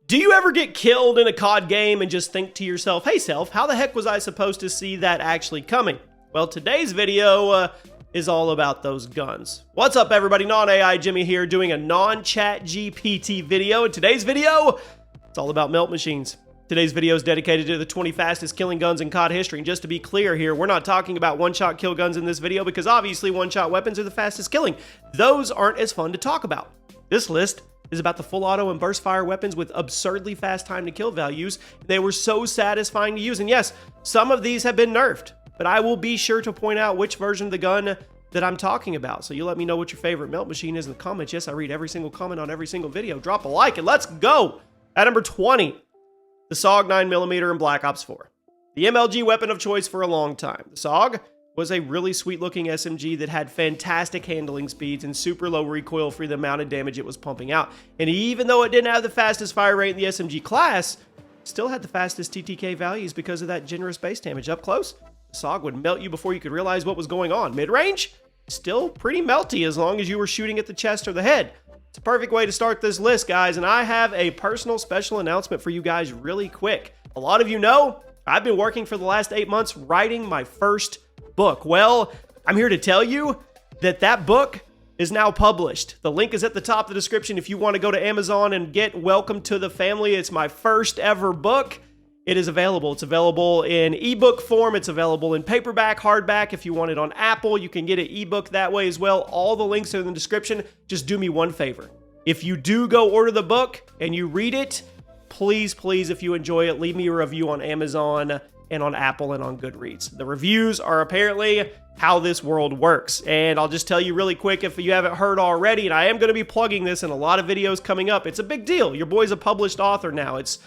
Do you ever get killed in a COD game and just think to yourself, hey self, how the heck was I supposed to see that actually coming? Well, today's video is all about those guns. What's up everybody, Non-AI Jimmy here doing a non-chat GPT video. In today's video, it's all about melt machines. Today's video is dedicated to the 20 fastest killing guns in COD history. And just to be clear here, we're not talking about one-shot kill guns in this video because obviously one-shot weapons are the fastest killing. Those aren't as fun to talk about. This list is about the full auto and burst fire weapons with absurdly fast time to kill values. They were so satisfying to use. And yes, some of these have been nerfed, but I will be sure to point out which version of the gun that I'm talking about. So you let me know what your favorite melt machine is in the comments. Yes, I read every single comment on every single video. Drop a like and let's go. At number 20, the SOG 9mm in Black Ops 4. The MLG weapon of choice for a long time. The SOG was a really sweet looking SMG that had fantastic handling speeds and super low recoil for the amount of damage it was pumping out. And even though it didn't have the fastest fire rate in the SMG class, it still had the fastest TTK values because of that generous base damage. Up close, the SOG would melt you before you could realize what was going on. Mid-range, still pretty melty as long as you were shooting at the chest or the head. It's a perfect way to start this list, guys, and I have a personal special announcement for you guys really quick. A lot of you know I've been working for the last 8 months writing my first book. Well, I'm here to tell you that that book is now published. The link is at the top of the description if you want to go to Amazon and get Welcome to the Family. It's my first ever book. It is available. It's available in ebook form. It's available in paperback, hardback. If you want it on Apple, you can get an ebook that way as well. All the links are in the description. Just do me one favor. If you do go order the book and you read it, please, if you enjoy it, leave me a review on Amazon and on Apple and on Goodreads. The reviews are apparently how this world works. And I'll just tell you really quick, if you haven't heard already, and I am going to be plugging this in a lot of videos coming up, it's a big deal. Your boy's a published author now. It's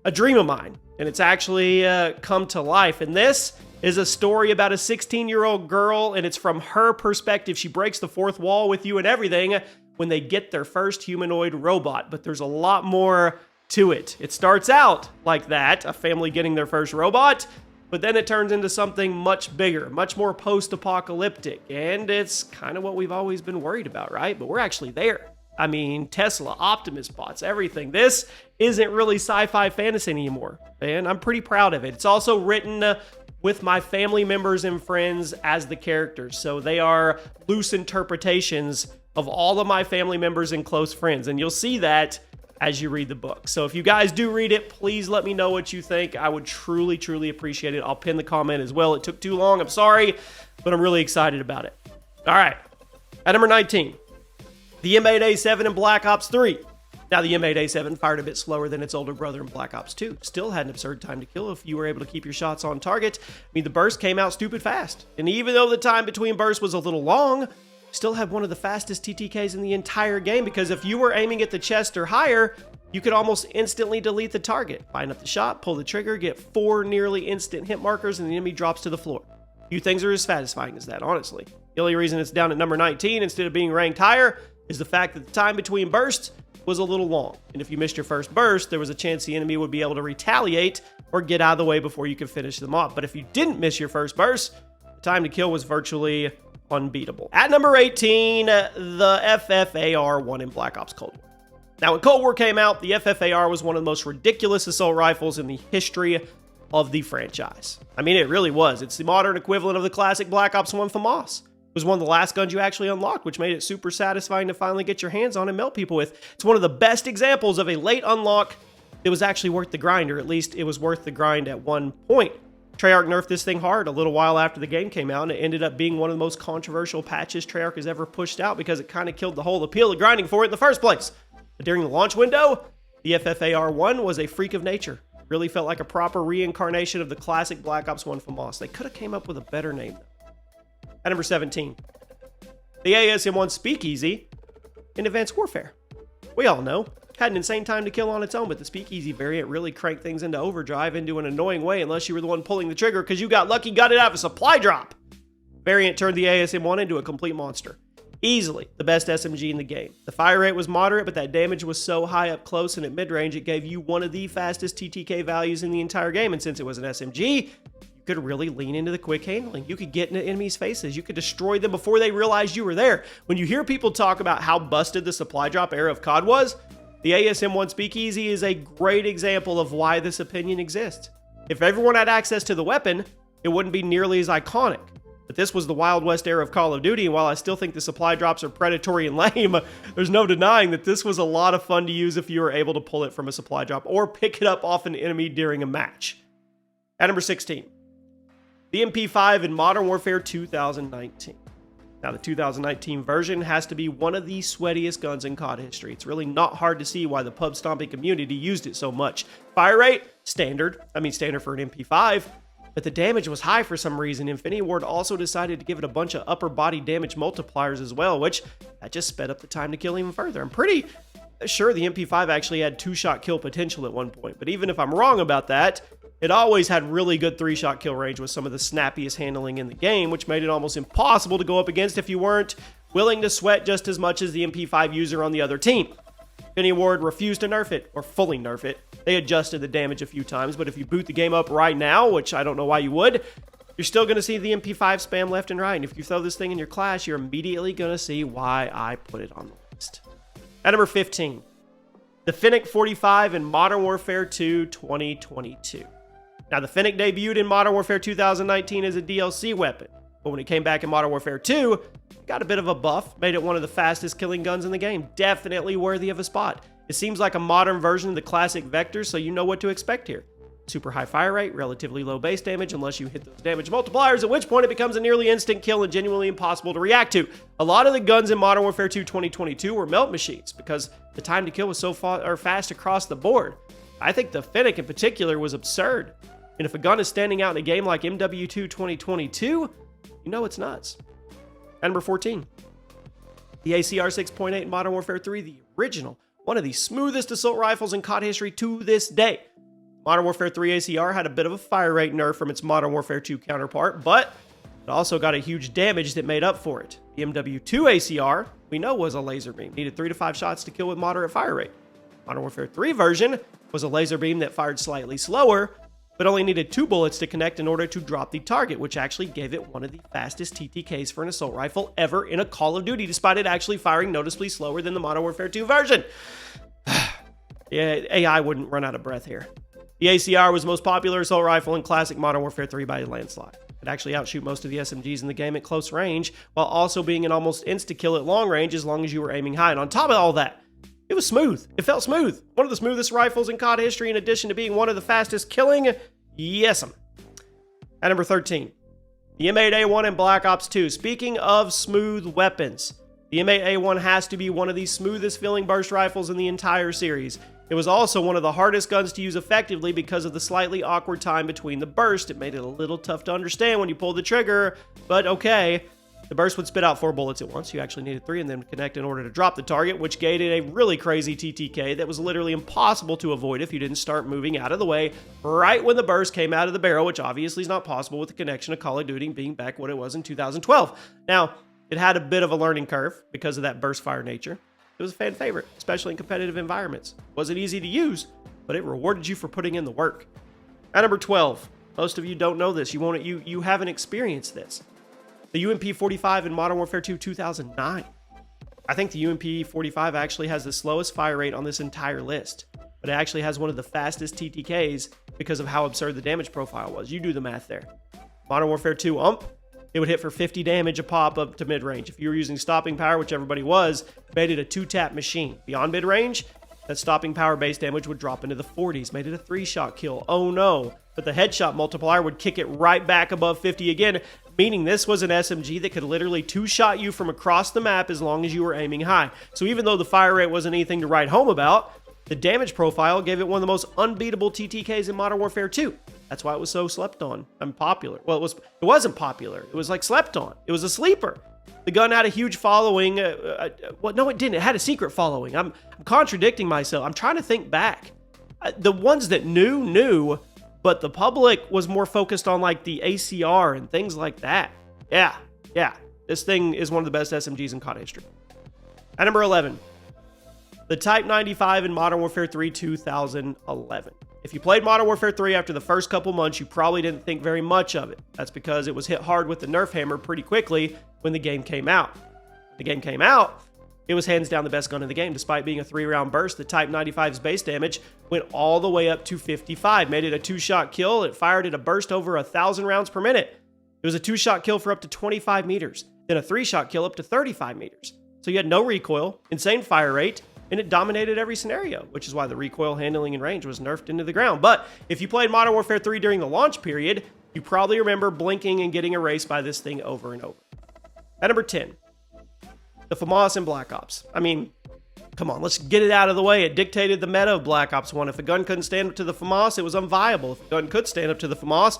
a dream of mine, and it's actually come to life. And this is a story about a 16-year-old girl, and it's from her perspective. She breaks the fourth wall with you and everything when they get their first humanoid robot. But there's a lot more to it. It starts out like that, a family getting their first robot, but then it turns into something much bigger, much more post-apocalyptic, and it's kind of what we've always been worried about, right? But we're actually there. I mean, Tesla, Optimus bots, everything. This isn't really sci-fi fantasy anymore, and I'm pretty proud of it. It's also written with my family members and friends as the characters, so they are loose interpretations of all of my family members and close friends, and you'll see that as you read the book. So if you guys do read it, please let me know what you think. I would truly appreciate it. I'll pin the comment as well. It took too long, I'm sorry, but I'm really excited about it. All right, at number 19, the M8A7 in Black Ops 3. Now the M8A7 fired a bit slower than its older brother in Black Ops 2. Still had an absurd time to kill if you were able to keep your shots on target. I mean, the burst came out stupid fast. And even though the time between bursts was a little long, still had one of the fastest TTKs in the entire game, because if you were aiming at the chest or higher, you could almost instantly delete the target. Line up the shot, pull the trigger, get 4 nearly instant hit markers, and the enemy drops to the floor. Few things are as satisfying as that, honestly. The only reason it's down at number 19 instead of being ranked higher is the fact that the time between bursts was a little long. And if you missed your first burst, there was a chance the enemy would be able to retaliate or get out of the way before you could finish them off. But if you didn't miss your first burst, the time to kill was virtually unbeatable. At number 18, the FFAR-1 in Black Ops Cold War. Now, when Cold War came out, the FFAR was one of the most ridiculous assault rifles in the history of the franchise. I mean, it really was. It's the modern equivalent of the classic Black Ops 1 FAMAS. It was one of the last guns you actually unlocked, which made it super satisfying to finally get your hands on and melt people with. It's one of the best examples of a late unlock that was actually worth the grind, or at least it was worth the grind at one point. Treyarch nerfed this thing hard a little while after the game came out, and it ended up being one of the most controversial patches Treyarch has ever pushed out because it kind of killed the whole appeal of grinding for it in the first place. But during the launch window, the FFAR-1 was a freak of nature. Really felt like a proper reincarnation of the classic Black Ops 1 FAMAS. They could have came up with a better name, though. At number 17, the ASM-1 Speakeasy in Advanced Warfare. We all know, had an insane time to kill on its own, but the Speakeasy variant really cranked things into overdrive into an annoying way unless you were the one pulling the trigger because you got lucky, got it out of a supply drop. Variant turned the ASM-1 into a complete monster. Easily the best SMG in the game. The fire rate was moderate, but that damage was so high up close and at mid-range, it gave you one of the fastest TTK values in the entire game, and since it was an SMG, you could really lean into the quick handling. You could get into enemies' faces. You could destroy them before they realized you were there. When you hear people talk about how busted the supply drop era of COD was, The ASM1 Speakeasy is a great example of why this opinion exists. If everyone had access to the weapon, it wouldn't be nearly as iconic. But this was the Wild West era of Call of Duty, and while I still think the supply drops are predatory and lame, there's no denying that this was a lot of fun to use if you were able to pull it from a supply drop or pick it up off an enemy during a match. At number 16, the MP5 in Modern Warfare 2019. Now, the 2019 version has to be one of the sweatiest guns in COD history. It's really not hard to see why the pub stomping community used it so much. Fire rate, standard for an MP5, but the damage was high for some reason. Infinity Ward also decided to give it a bunch of upper body damage multipliers as well, which that just sped up the time to kill even further. I'm pretty sure the MP5 actually had 2-shot kill potential at one point, but even if I'm wrong about that, it always had really good 3-shot kill range with some of the snappiest handling in the game, which made it almost impossible to go up against if you weren't willing to sweat just as much as the MP5 user on the other team. Infinity Ward refused to nerf it, or fully nerf it. They adjusted the damage a few times, but if you boot the game up right now, which I don't know why you would, you're still going to see the MP5 spam left and right. And if you throw this thing in your class, you're immediately going to see why I put it on the list. At number 15, the Fennec 45 in Modern Warfare 2 2022. Now, the Fennec debuted in Modern Warfare 2019 as a DLC weapon, but when it came back in Modern Warfare 2, it got a bit of a buff, made it one of the fastest killing guns in the game. Definitely worthy of a spot. It seems like a modern version of the classic Vector, so you know what to expect here. Super high fire rate, relatively low base damage unless you hit those damage multipliers, at which point it becomes a nearly instant kill and genuinely impossible to react to. A lot of the guns in Modern Warfare 2 2022 were melt machines because the time to kill was so fast across the board. I think the Fennec in particular was absurd. And if a gun is standing out in a game like MW2 2022, you know it's nuts. At number 14, the ACR 6.8 in Modern Warfare 3, the original, one of the smoothest assault rifles in COD history to this day. Modern Warfare 3 ACR had a bit of a fire rate nerf from its Modern Warfare 2 counterpart, but it also got a huge damage that made up for it. The MW2 ACR, we know, was a laser beam, needed 3 to 5 shots to kill with moderate fire rate. Modern Warfare 3 version was a laser beam that fired slightly slower, but only needed 2 bullets to connect in order to drop the target, which actually gave it one of the fastest TTKs for an assault rifle ever in a Call of Duty, despite it actually firing noticeably slower than the Modern Warfare 2 version. Yeah, AI wouldn't run out of breath here. The ACR was the most popular assault rifle in classic Modern Warfare 3 by a landslide. It actually outshoot most of the SMGs in the game at close range, while also being an almost insta-kill at long range as long as you were aiming high. And on top of all that, it was smooth. It felt smooth. One of the smoothest rifles in COD history, in addition to being one of the fastest killing. Yes'm. At number 13, the M8A1 in Black Ops 2. Speaking of smooth weapons, the M8A1 has to be one of the smoothest feeling burst rifles in the entire series. It was also one of the hardest guns to use effectively because of the slightly awkward time between the burst. It made it a little tough to understand when you pulled the trigger, but okay. The burst would spit out 4 bullets at once. You actually needed 3 and then connect in order to drop the target, which gave it a really crazy TTK that was literally impossible to avoid if you didn't start moving out of the way right when the burst came out of the barrel, which obviously is not possible with the connection of Call of Duty being back what it was in 2012. Now, it had a bit of a learning curve because of that burst fire nature. It was a fan favorite, especially in competitive environments. It wasn't easy to use, but it rewarded you for putting in the work. At number 12, most of you don't know this. You haven't experienced this. The UMP-45 in Modern Warfare 2 2009. I think the UMP-45 actually has the slowest fire rate on this entire list, but it actually has one of the fastest TTKs because of how absurd the damage profile was. You do the math there. Modern Warfare 2 it would hit for 50 damage a pop up to mid-range. If you were using stopping power, which everybody was, it made it a 2-tap machine. Beyond mid-range, that stopping power base damage would drop into the 40s, made it a 3-shot kill. Oh no. But the headshot multiplier would kick it right back above 50 again, meaning this was an SMG that could literally 2-shot you from across the map as long as you were aiming high. So even though the fire rate wasn't anything to write home about, the damage profile gave it one of the most unbeatable TTKs in Modern Warfare 2. That's why it was so slept on and popular. Well, it wasn't popular. It was like slept on. It was a sleeper. The gun had a huge following. Well, no, it didn't. It had a secret following. I'm contradicting myself. I'm trying to think back. The ones that knew, but the public was more focused on like the ACR and things like that. Yeah. This thing is one of the best SMGs in COD history. At number 11, the Type 95 in Modern Warfare 3 2011. If you played Modern Warfare 3 after the first couple months, you probably didn't think very much of it. That's because it was hit hard with the nerf hammer pretty quickly when the game came out. The game came out, It was hands down the best gun in the game, despite being a 3-round burst. The Type 95's base damage went all the way up to 55, made it a 2-shot kill. It fired at a burst over 1,000 rounds per minute. It was a 2-shot kill for up to 25 meters, then a 3-shot kill up to 35 meters. So you had no recoil, insane fire rate, and it dominated every scenario, which is why the recoil, handling, and range was nerfed into the ground. But if you played Modern Warfare 3 during the launch period, you probably remember blinking and getting erased by this thing over and over. At number 10, the FAMAS in Black Ops. I mean, come on, let's get it out of the way. It dictated the meta of Black Ops 1. If a gun couldn't stand up to the FAMAS, it was unviable. If a gun could stand up to the FAMAS,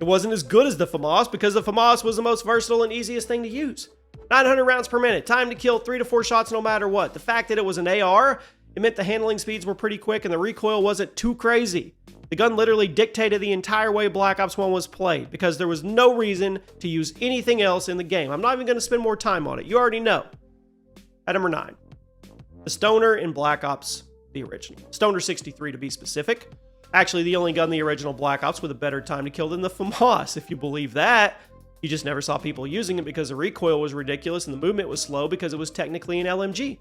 it wasn't as good as the FAMAS, because the FAMAS was the most versatile and easiest thing to use. 900 rounds per minute, time to kill 3 to 4 shots no matter what. The fact that it was an AR, it meant the handling speeds were pretty quick and the recoil wasn't too crazy. The gun literally dictated the entire way Black Ops 1 was played, because there was no reason to use anything else in the game. I'm not even going to spend more time on it. You already know. At number 9, the Stoner in Black Ops, the original. Stoner 63 to be specific. Actually, the only gun in the original Black Ops with a better time to kill than the FAMAS, if you believe that. You just never saw people using it because the recoil was ridiculous and the movement was slow because it was technically an LMG.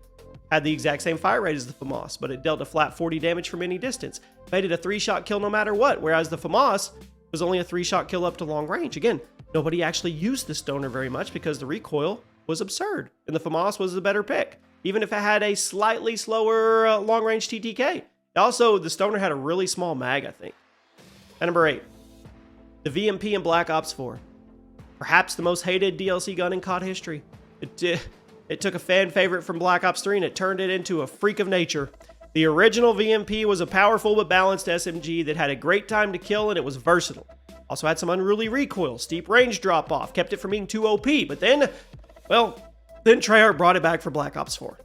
Had the exact same fire rate as the FAMAS, but it dealt a flat 40 damage from any distance. Made it a 3-shot kill no matter what, whereas the FAMAS was only a 3-shot kill up to long range. Again, nobody actually used the Stoner very much because the recoil was absurd, and the FAMAS was the better pick, even if it had a slightly slower long-range TTK. Also, the Stoner had a really small mag, I think. At number 8, the VMP in Black Ops 4. Perhaps the most hated DLC gun in COD history. It took a fan favorite from Black Ops 3 and it turned it into a freak of nature. The original VMP was a powerful but balanced SMG that had a great time to kill and it was versatile. Also had some unruly recoil, steep range drop off, kept it from being too OP, but then Treyarch brought it back for Black Ops 4.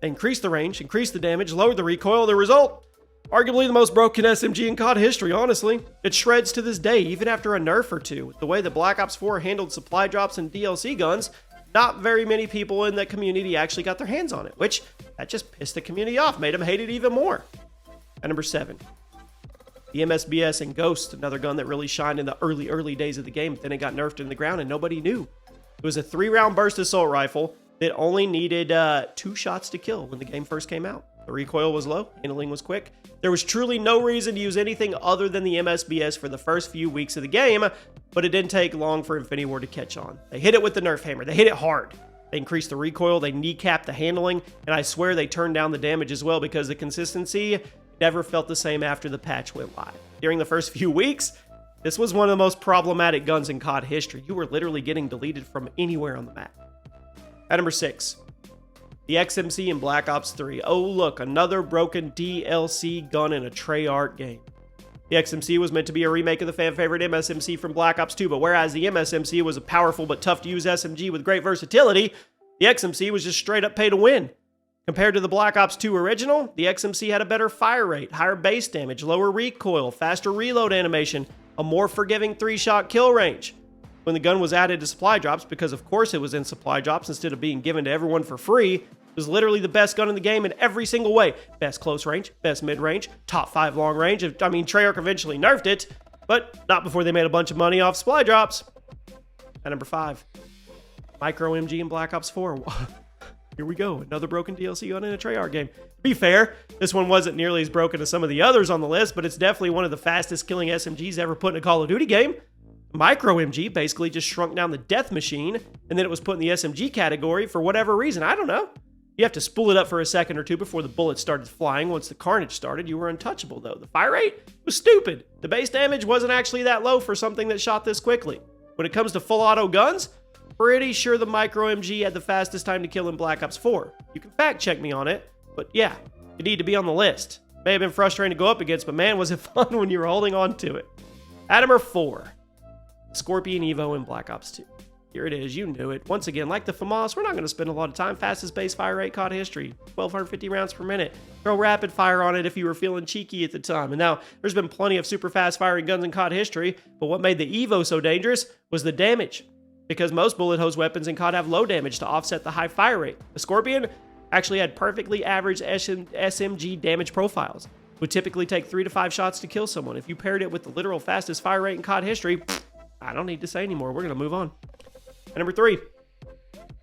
They increased the range, increased the damage, lowered the recoil. The result? Arguably the most broken SMG in COD history, honestly. It shreds to this day, even after a nerf or two. With the way that Black Ops 4 handled supply drops and DLC guns, not very many people in that community actually got their hands on it, which that just pissed the community off, made them hate it even more. At number 7, the MSBS and Ghost, another gun that really shined in the early days of the game, but then it got nerfed in the ground and nobody knew. It was a 3-round burst assault rifle that only needed 2 shots to kill when the game first came out. The recoil was low, handling was quick. There was truly no reason to use anything other than the MSBS for the first few weeks of the game, but it didn't take long for Infinity Ward to catch on. They hit it with the nerf hammer. They hit it hard. They increased the recoil, they kneecapped the handling, and I swear they turned down the damage as well because the consistency never felt the same after the patch went live. During the first few weeks, this was one of the most problematic guns in COD history. You were literally getting deleted from anywhere on the map. At number 6, the XMC in Black Ops 3. Oh look, another broken DLC gun in a Treyarch game. The XMC was meant to be a remake of the fan favorite MSMC from Black Ops 2, but whereas the MSMC was a powerful but tough to use SMG with great versatility, the XMC was just straight up pay to win. Compared to the Black Ops 2 original, the XMC had a better fire rate, higher base damage, lower recoil, faster reload animation, a more forgiving 3-shot kill range. When the gun was added to supply drops, because of course it was in supply drops instead of being given to everyone for free, it was literally the best gun in the game in every single way. Best close range, best mid range, top 5 long range. I mean, Treyarch eventually nerfed it, but not before they made a bunch of money off supply drops. At number 5, Micro MG in Black Ops 4. Here we go, another broken DLC gun in a Treyarch game. To be fair, this one wasn't nearly as broken as some of the others on the list, but it's definitely one of the fastest killing SMGs ever put in a Call of Duty game. Micro MG basically just shrunk down the death machine, and then it was put in the SMG category for whatever reason. I don't know. You have to spool it up for a second or two before the bullets started flying. Once the carnage started, you were untouchable, though. The fire rate was stupid. The base damage wasn't actually that low for something that shot this quickly. When it comes to full auto guns, pretty sure the Micro MG had the fastest time to kill in Black Ops 4. You can fact check me on it, but yeah, you need to be on the list. May have been frustrating to go up against, but man, was it fun when you were holding on to it. At number 4. Scorpion Evo in Black Ops 2. Here it is, you knew it. Once again, like the FAMAS, we're not going to spend a lot of time. Fastest base fire rate COD history, 1,250 rounds per minute. Throw rapid fire on it if you were feeling cheeky at the time. And now, there's been plenty of super fast firing guns in COD history, but what made the Evo so dangerous was the damage. Because most bullet hose weapons in COD have low damage to offset the high fire rate. The Scorpion actually had perfectly average SMG damage profiles. Would typically take 3 to 5 shots to kill someone. If you paired it with the literal fastest fire rate in COD history, I don't need to say anymore. We're going to move on. At number 3,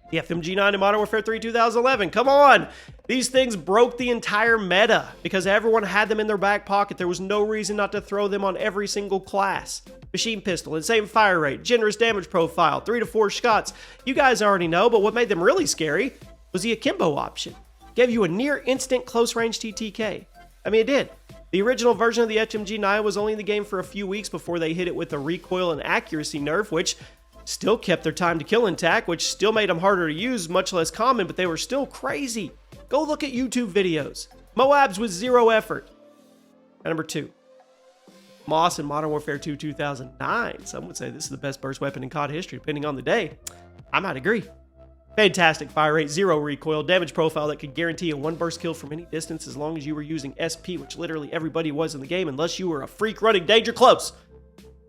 The FMG9 in Modern Warfare 3 2011. Come on! These things broke the entire meta because everyone had them in their back pocket. There was no reason not to throw them on every single class. Machine pistol, insane fire rate, generous damage profile, 3 to 4 shots. You guys already know, but what made them really scary was the akimbo option. Gave you a near instant close range TTK. I mean, it did. The original version of the FMG9 was only in the game for a few weeks before they hit it with a recoil and accuracy nerf, which still kept their time to kill intact, which still made them harder to use, much less common, but they were still crazy. Go look at YouTube videos. Moabs with 0 effort. And number 2. Moss in Modern Warfare 2 2009. Some would say this is the best burst weapon in COD history, depending on the day. I might agree. Fantastic fire rate, 0 recoil, damage profile that could guarantee a 1 burst kill from any distance as long as you were using SP, which literally everybody was in the game unless you were a freak running danger close.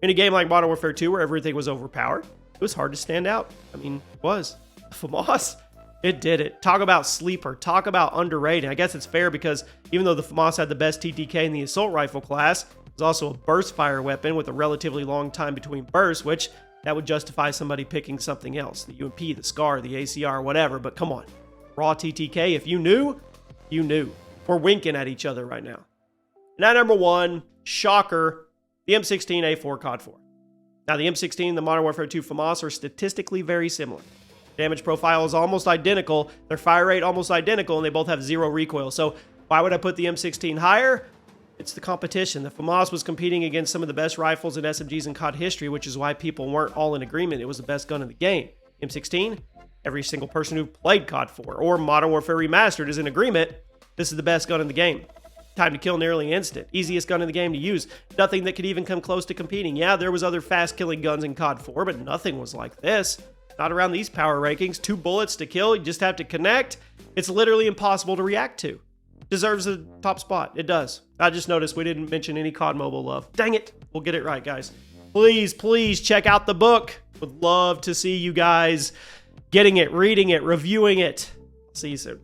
In a game like Modern Warfare 2 where everything was overpowered, it was hard to stand out. I mean, it was. FAMAS, it did it. Talk about sleeper. Talk about underrated. I guess it's fair because even though the FAMAS had the best TTK in the assault rifle class, it was also a burst fire weapon with a relatively long time between bursts, which that would justify somebody picking something else. The UMP, the SCAR, the ACR, whatever. But come on. Raw TTK, if you knew, you knew. We're winking at each other right now. And at number 1, shocker, the M16A4 COD 4. Now, the M16 and the Modern Warfare 2 FAMAS are statistically very similar. Damage profile is almost identical, their fire rate almost identical, and they both have 0 recoil. So why would I put the M16 higher? It's the competition. The FAMAS was competing against some of the best rifles and SMGs in COD history, which is why people weren't all in agreement it was the best gun in the game. M16, every single person who played COD 4 or Modern Warfare Remastered is in agreement this is the best gun in the game. Time to kill nearly instant. Easiest gun in the game to use. Nothing that could even come close to competing. Yeah, there was other fast-killing guns in COD 4, but nothing was like this. Not around these power rankings. 2 bullets to kill, you just have to connect. It's literally impossible to react to. Deserves a top spot. It does. I just noticed we didn't mention any COD Mobile love. Dang it. We'll get it right, guys. Please, please check out the book. Would love to see you guys getting it, reading it, reviewing it. See you soon.